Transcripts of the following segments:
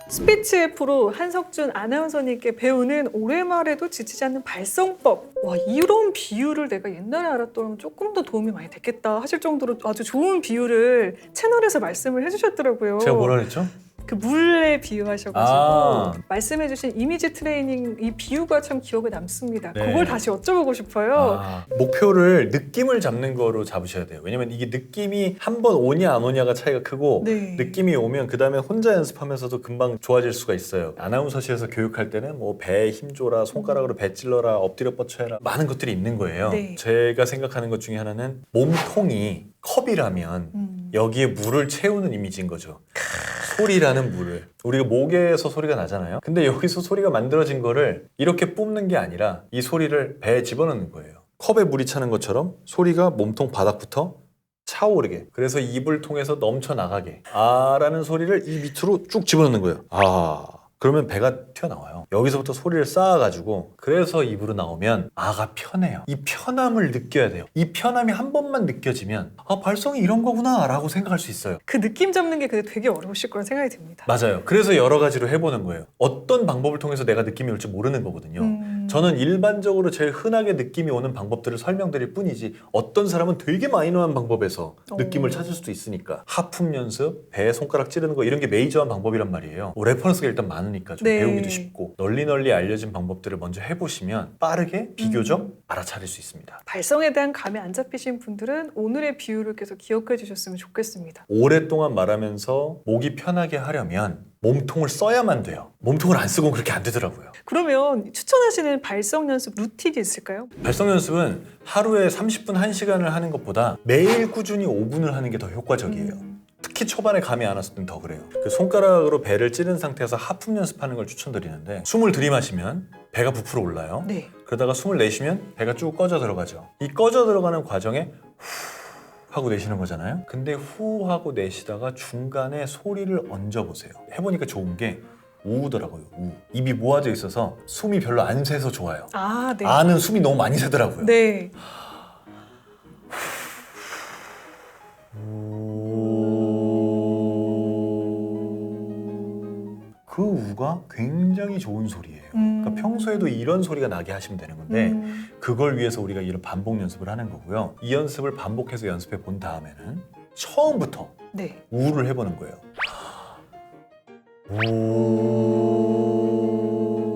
스피치 프로 한석준 아나운서님께 배우는 올해 말에도 지치지 않는 발성법. 와, 이런 비유를 내가 옛날에 알았더라면 조금 더 도움이 많이 됐겠다 하실 정도로 아주 좋은 비유를 채널에서 말씀을 해주셨더라고요. 제가 뭐라 그랬죠? 그 물에 비유하셔가지고 아. 말씀해주신 이미지 트레이닝 이 비유가 참 기억에 남습니다. 네. 그걸 다시 여쭤보고 싶어요. 목표를 느낌을 잡는 거로 잡으셔야 돼요. 왜냐면 이게 느낌이 한 번 오냐 안 오냐가 차이가 크고 네. 느낌이 오면 그 다음에 혼자 연습하면서도 금방 좋아질 수가 있어요. 아나운서실에서 교육할 때는 뭐 배에 힘줘라, 손가락으로 배 찔러라, 엎드려 뻗쳐라 많은 것들이 있는 거예요. 네. 제가 생각하는 것 중에 하나는 몸통이 컵이라면 여기에 물을 채우는 이미지인 거죠. 소리라는 물을. 우리가 목에서 소리가 나잖아요. 근데 여기서 소리가 만들어진 거를 이렇게 뿜는 게 아니라 이 소리를 배에 집어넣는 거예요. 컵에 물이 차는 것처럼 소리가 몸통 바닥부터 차오르게. 그래서 입을 통해서 넘쳐나가게. 아라는 소리를 이 밑으로 쭉 집어넣는 거예요. 아. 그러면 배가 튀어나와요. 여기서부터 소리를 쌓아가지고 그래서 입으로 나오면 아가 편해요. 이 편함을 느껴야 돼요. 이 편함이 한 번만 느껴지면 아 발성이 이런 거구나 라고 생각할 수 있어요. 그 느낌 잡는 게 근데 되게 어려우실 거란 생각이 듭니다. 맞아요. 그래서 여러 가지로 해보는 거예요. 어떤 방법을 통해서 내가 느낌이 올지 모르는 거거든요. 저는 일반적으로 제일 흔하게 느낌이 오는 방법들을 설명드릴 뿐이지 어떤 사람은 되게 마이너한 방법에서 느낌을 찾을 수도 있으니까 하품 연습, 배에 손가락 찌르는 거 이런 게 메이저한 방법이란 말이에요. 레퍼런스가 일단 많으니까 좀 네. 배우기도 쉽고 널리 알려진 방법들을 먼저 해보시면 빠르게 비교적 알아차릴 수 있습니다. 발성에 대한 감이 안 잡히신 분들은 오늘의 비유를 계속 기억해 주셨으면 좋겠습니다. 오랫동안 말하면서 목이 편하게 하려면 몸통을 써야만 돼요. 몸통을 안 쓰고는 그렇게 안 되더라고요. 그러면 추천하시는 발성 연습 루틴이 있을까요? 발성 연습은 하루에 30분 1시간을 하는 것보다 매일 꾸준히 5분을 하는 게 더 효과적이에요. 특히 초반에 감이 안 왔을 땐 더 그래요. 그 손가락으로 배를 찌른 상태에서 하품 연습하는 걸 추천드리는데 숨을 들이마시면 배가 부풀어 올라요. 네. 그러다가 숨을 내쉬면 배가 쭉 꺼져 들어가죠. 이 꺼져 들어가는 과정에 후 하고 내쉬는 거잖아요. 근데 후 하고 내쉬다가 중간에 소리를 얹어보세요. 해보니까 좋은 게 우더라고요. 우. 입이 모아져 있어서 숨이 별로 안 새서 좋아요. 아, 네. 아는 숨이 너무 많이 새더라고요. 네. 그 우가 굉장히 좋은 소리예요. 그러니까 평소에도 이런 소리가 나게 하시면 되는 건데 그걸 위해서 우리가 이런 반복 연습을 하는 거고요. 이 연습을 반복해서 연습해 본 다음에는 처음부터 네. 우를 해보는 거예요.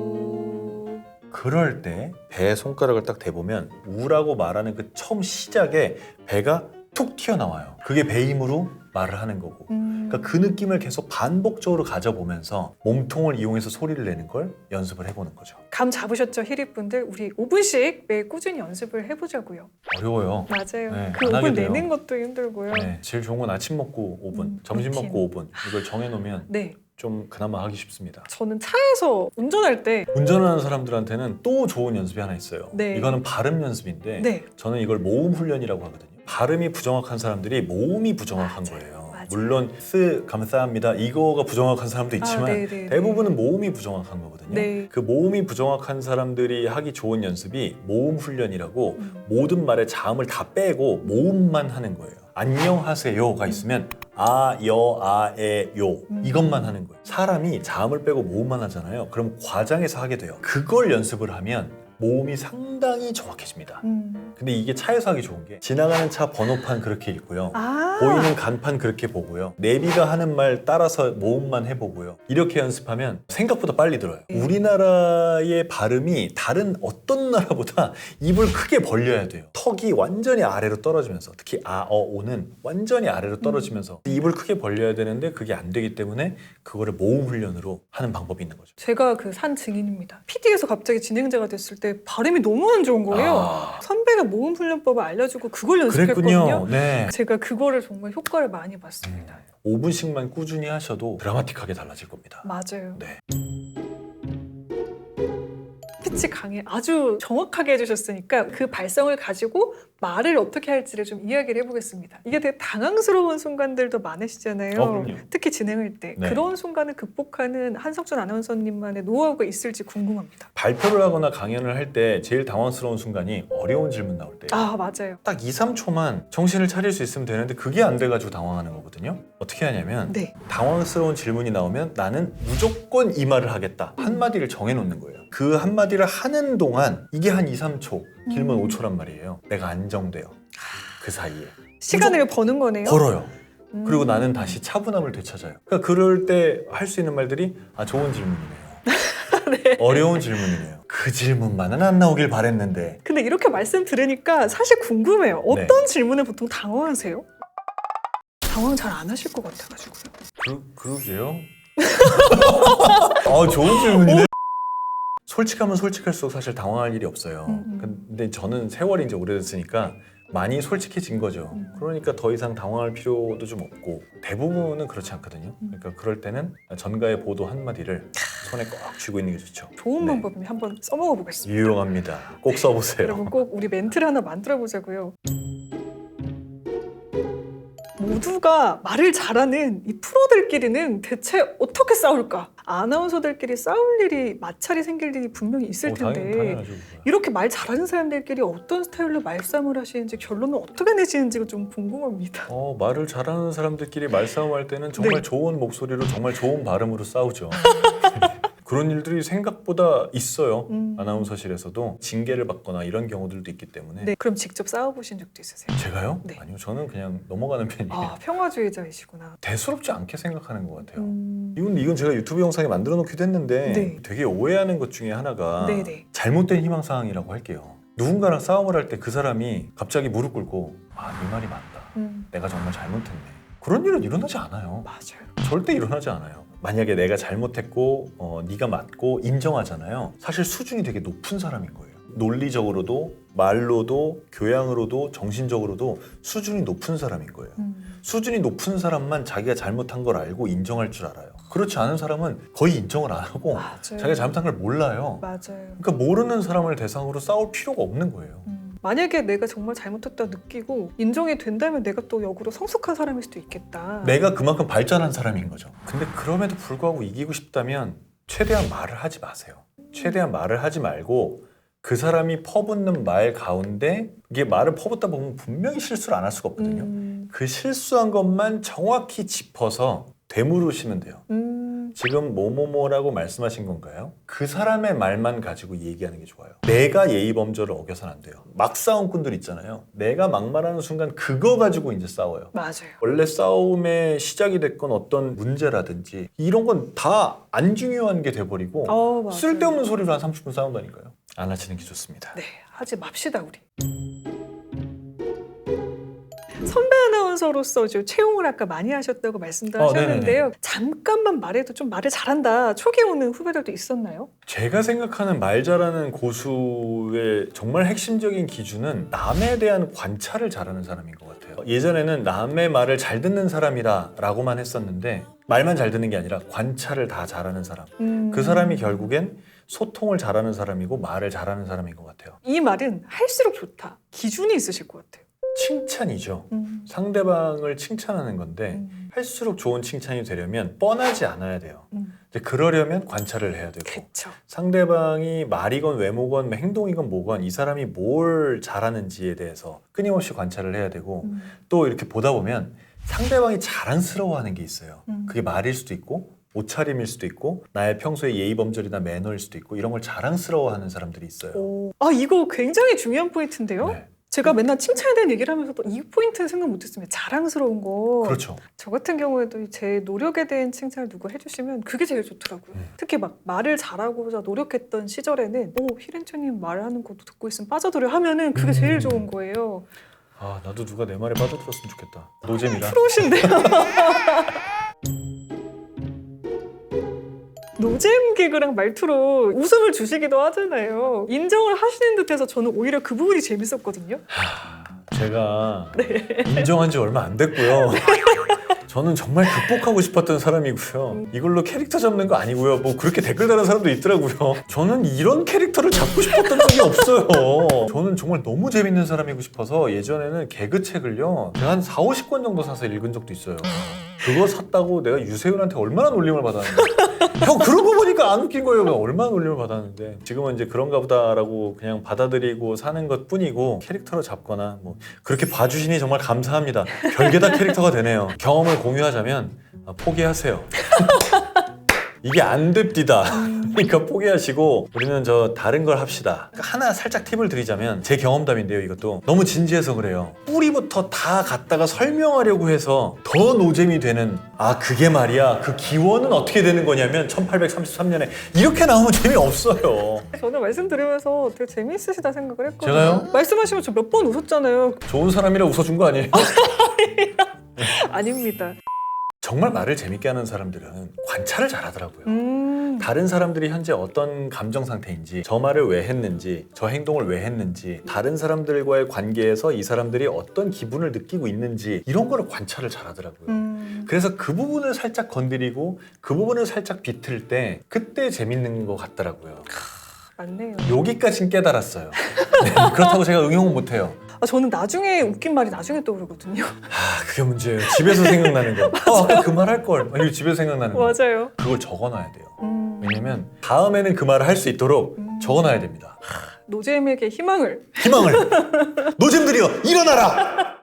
우. 그럴 때 배에 손가락을 딱 대보면 우라고 말하는 그 처음 시작에 배가 툭 튀어나와요. 그게 배 힘으로 말을 하는 거고. 그러니까 그 느낌을 계속 반복적으로 가져보면서 몸통을 이용해서 소리를 내는 걸 연습을 해보는 거죠. 감 잡으셨죠, 히릿분들? 우리 5분씩 매일 꾸준히 연습을 해보자고요. 어려워요. 맞아요. 네, 그 안 하게 5분 돼요. 내는 것도 힘들고요. 네, 제일 좋은 건 아침 먹고 5분, 점심 루틴. 먹고 5분 이걸 정해놓으면 네. 좀 그나마 하기 쉽습니다. 저는 차에서 운전할 때 운전하는 사람들한테는 또 좋은 연습이 하나 있어요. 네. 이거는 발음 연습인데 네. 저는 이걸 모음 훈련이라고 하거든요. 발음이 부정확한 사람들이 모음이 부정확한 맞아요. 거예요. 맞아요. 물론 감사합니다 이거가 부정확한 사람도 있지만 네네네. 대부분은 모음이 부정확한 거거든요. 네. 그 모음이 부정확한 사람들이 하기 좋은 연습이 모음 훈련이라고 모든 말에 자음을 다 빼고 모음만 하는 거예요. 안녕하세요가 있으면 아, 여, 아, 에, 요 이것만 하는 거예요. 사람이 자음을 빼고 모음만 하잖아요. 그럼 과장해서 하게 돼요. 그걸 연습을 하면 모음이 상당히 정확해집니다. 근데 이게 차에서 하기 좋은 게 지나가는 차 번호판 그렇게 읽고요. 아. 보이는 간판 그렇게 보고요. 내비가 하는 말 따라서 모음만 해보고요. 이렇게 연습하면 생각보다 빨리 들어요. 우리나라의 발음이 다른 어떤 나라보다 입을 크게 벌려야 돼요. 턱이 완전히 아래로 떨어지면서 특히 아, 어, 오는 완전히 아래로 떨어지면서 입을 크게 벌려야 되는데 그게 안 되기 때문에 그거를 모음 훈련으로 하는 방법이 있는 거죠. 제가 그 산 증인입니다. PD에서 갑자기 진행자가 됐을 때 발음이 너무 안 좋은 거예요. 선배가 모음 훈련법을 알려주고 그걸 연습했거든요. 그랬군요. 네. 제가 그거를 정말 효과를 많이 봤습니다. 5분씩만 꾸준히 하셔도 드라마틱하게 달라질 겁니다. 맞아요. 네. 스피치 강의 아주 정확하게 해주셨으니까 그 발성을 가지고 말을 어떻게 할지를 좀 이야기를 해보겠습니다. 이게 되게 당황스러운 순간들도 많으시잖아요. 그럼요. 특히 진행할 때. 네. 그런 순간을 극복하는 한석준 아나운서님만의 노하우가 있을지 궁금합니다. 발표를 하거나 강연을 할 때 제일 당황스러운 순간이 어려운 질문 나올 때예요. 아, 맞아요. 딱 2, 3초만 정신을 차릴 수 있으면 되는데 그게 안 돼가지고 당황하는 거거든요. 어떻게 하냐면 네. 당황스러운 질문이 나오면 나는 무조건 이 말을 하겠다. 한마디를 정해놓는 거예요. 그 한마디를 하는 동안 이게 한 2, 3초, 길면 5초란 말이에요. 내가 안정돼요. 그 사이에. 시간을 버는 거네요. 벌어요. 그리고 나는 다시 차분함을 되찾아요. 그러니까 그럴 때 할 수 있는 말들이 좋은 질문이네요. 네. 어려운 질문이네요. 그 질문만은 안 나오길 바랬는데. 근데 이렇게 말씀 들으니까 사실 궁금해요. 어떤 질문을 보통 당황하세요? 당황 잘 안 하실 것 같아가지고요. 그러게요. 좋은 질문이네. 솔직하면 솔직할수록 사실 당황할 일이 없어요. 근데 저는 세월이 이제 오래됐으니까 많이 솔직해진 거죠. 그러니까 더 이상 당황할 필요도 좀 없고 대부분은 그렇지 않거든요. 그러니까 그럴 때는 전가의 보도 한마디를 손에 꽉 쥐고 있는 게 좋죠. 좋은 네. 방법이면 한번 써먹어 보겠습니다. 유용합니다. 꼭 써보세요. 여러분 꼭 우리 멘트를 하나 만들어 보자고요. 모두가 말을 잘하는 이 프로들끼리는 대체 어떻게 싸울까? 아나운서들끼리 싸울 일이, 마찰이 생길 일이 분명히 있을 텐데 당연하죠. 이렇게 말 잘하는 사람들끼리 어떤 스타일로 말싸움을 하시는지 결론은 어떻게 내시는지가 좀 궁금합니다. 말을 잘하는 사람들끼리 말싸움할 때는 정말 네. 좋은 목소리로 정말 좋은 발음으로 싸우죠. 그런 일들이 생각보다 있어요. 아나운서실에서도 징계를 받거나 이런 경우들도 있기 때문에. 네, 그럼 직접 싸워보신 적도 있으세요? 제가요? 네. 아니요, 저는 그냥 넘어가는 편이에요. 아, 평화주의자이시구나. 대수롭지 않게 생각하는 것 같아요. 음... 이건 제가 유튜브 영상에 만들어 놓기도 했는데 네. 되게 오해하는 것 중에 하나가 네네. 잘못된 희망사항이라고 할게요. 누군가랑 싸움을 할 때 그 사람이 갑자기 무릎 꿇고 네 말이 맞다. 내가 정말 잘못했네. 그런 일은 일어나지 않아요. 맞아요. 절대 일어나지 않아요. 만약에 내가 잘못했고 네가 맞고 인정하잖아요. 사실 수준이 되게 높은 사람인 거예요. 논리적으로도 말로도 교양으로도 정신적으로도 수준이 높은 사람인 거예요. 수준이 높은 사람만 자기가 잘못한 걸 알고 인정할 줄 알아요. 그렇지 않은 사람은 거의 인정을 안 하고 맞아요. 자기가 잘못한 걸 몰라요. 맞아요. 그러니까 모르는 사람을 대상으로 싸울 필요가 없는 거예요. 만약에 내가 정말 잘못했다 느끼고 인정이 된다면 내가 또 역으로 성숙한 사람일 수도 있겠다. 내가 그만큼 발전한 사람인 거죠. 근데 그럼에도 불구하고 이기고 싶다면 최대한 말을 하지 마세요. 최대한 말을 하지 말고 그 사람이 퍼붓는 말 가운데 이게 말을 퍼붓다 보면 분명히 실수를 안 할 수가 없거든요. 그 실수한 것만 정확히 짚어서 되물으시면 돼요. 지금 뭐뭐뭐라고 말씀하신 건가요? 그 사람의 말만 가지고 얘기하는 게 좋아요. 내가 예의 범절을 어겨서는 안 돼요. 막 싸움꾼들 있잖아요. 내가 막말하는 순간 그거 가지고 이제 싸워요. 맞아요. 원래 싸움의 시작이 됐건 어떤 문제라든지 이런 건 다 안 중요한 게 돼버리고 맞아요. 쓸데없는 소리로 한 30분 싸운다니까요. 안 하시는 게 좋습니다. 네, 하지 맙시다 우리. 선배 아나운서로서 채용을 아까 많이 하셨다고 말씀도 하셨는데요. 네네네. 잠깐만 말해도 좀 말을 잘한다. 촉이 오는 후배들도 있었나요? 제가 생각하는 말 잘하는 고수의 정말 핵심적인 기준은 남에 대한 관찰을 잘하는 사람인 것 같아요. 예전에는 남의 말을 잘 듣는 사람이라고만 했었는데 말만 잘 듣는 게 아니라 관찰을 다 잘하는 사람. 그 사람이 결국엔 소통을 잘하는 사람이고 말을 잘하는 사람인 것 같아요. 이 말은 할수록 좋다. 기준이 있으실 것 같아요. 칭찬이죠. 상대방을 칭찬하는 건데 할수록 좋은 칭찬이 되려면 뻔하지 않아야 돼요. 이제 그러려면 관찰을 해야 되고 그렇죠. 상대방이 말이건 외모건 행동이건 뭐건 이 사람이 뭘 잘하는지에 대해서 끊임없이 관찰을 해야 되고 또 이렇게 보다 보면 상대방이 자랑스러워하는 게 있어요. 그게 말일 수도 있고 옷차림일 수도 있고 나의 평소의 예의범절이나 매너일 수도 있고 이런 걸 자랑스러워하는 사람들이 있어요. 이거 굉장히 중요한 포인트인데요. 네. 제가 맨날 칭찬에 대한 얘기를 하면서도 이 포인트는 생각 못했습니다. 자랑스러운 거. 그렇죠. 저 같은 경우에도 제 노력에 대한 칭찬을 누가 해주시면 그게 제일 좋더라고요. 특히 막 말을 잘하고자 노력했던 시절에는 히렌초님 말하는 것도 듣고 있으면 빠져들어 하면은 그게 제일 좋은 거예요. 나도 누가 내 말에 빠져들었으면 좋겠다. 노잼이라. 프로신데요. 노잼 개그랑 말투로 웃음을 주시기도 하잖아요. 인정을 하시는 듯해서 저는 오히려 그 부분이 재밌었거든요. 제가 인정한 지 얼마 안 됐고요. 저는 정말 극복하고 싶었던 사람이고요. 이걸로 캐릭터 잡는 거 아니고요. 뭐 그렇게 댓글 다는 사람도 있더라고요. 저는 이런 캐릭터를 잡고 싶었던 적이 없어요. 저는 정말 너무 재밌는 사람이고 싶어서 예전에는 개그책을요. 제가 한 4, 50권 정도 사서 읽은 적도 있어요. 그거 샀다고 내가 유세윤한테 얼마나 놀림을 받았는데. 형 그런 거 보니까 안 웃긴 거예요. 얼마나 놀림을 받았는데. 지금은 이제 그런가 보다라고 그냥 받아들이고 사는 것 뿐이고 캐릭터로 잡거나 뭐 그렇게 봐주시니 정말 감사합니다. 별게 다 캐릭터가 되네요. 경험을 공유하자면 포기하세요. 이게 안 됩디다. 그러니까 포기하시고 우리는 저 다른 걸 합시다. 하나 살짝 팁을 드리자면 제 경험담인데요. 이것도 너무 진지해서 그래요. 뿌리부터 다 갖다가 설명하려고 해서 더 노잼이 되는 그게 말이야. 그 기원은 어떻게 되는 거냐면 1833년에 이렇게 나오면 재미없어요. 저는 말씀드리면서 되게 재미있으시다 생각을 했거든요. 제가요? 말씀하시면 저 몇 번 웃었잖아요. 좋은 사람이라 웃어준 거 아니에요? 아닙니다. 정말 말을 재밌게 하는 사람들은 관찰을 잘하더라고요. 다른 사람들이 현재 어떤 감정 상태인지, 저 말을 왜 했는지, 저 행동을 왜 했는지, 다른 사람들과의 관계에서 이 사람들이 어떤 기분을 느끼고 있는지 이런 거를 관찰을 잘하더라고요. 그래서 그 부분을 살짝 건드리고 그 부분을 살짝 비틀 때 그때 재밌는 것 같더라고요. 맞네요. 여기까진 깨달았어요. 네, 그렇다고 제가 응용은 못해요. 저는 나중에 웃긴 말이 나중에 떠오르거든요. 그게 문제예요. 집에서 생각나는 거. 아까 그 말 할 걸. 이거 집에서 생각나는 거. 맞아요. 그걸 적어놔야 돼요. 왜냐면 다음에는 그 말을 할 수 있도록 적어놔야 됩니다. 노잼에게 희망을. 노잼들이여 일어나라!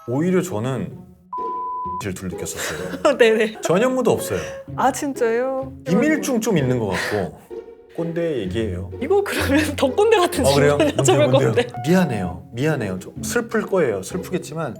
오히려 저는 질투를 느꼈었어요. 네네. 전현무도 없어요. 진짜요? 이밀중 좀 있는 것 같고 꼰대 얘기예요. 이거 그러면 더 꼰대 같은 그래요? 질문을 여쭤볼 뭔데요? 건데. 미안해요. 좀 슬플 거예요. 슬프겠지만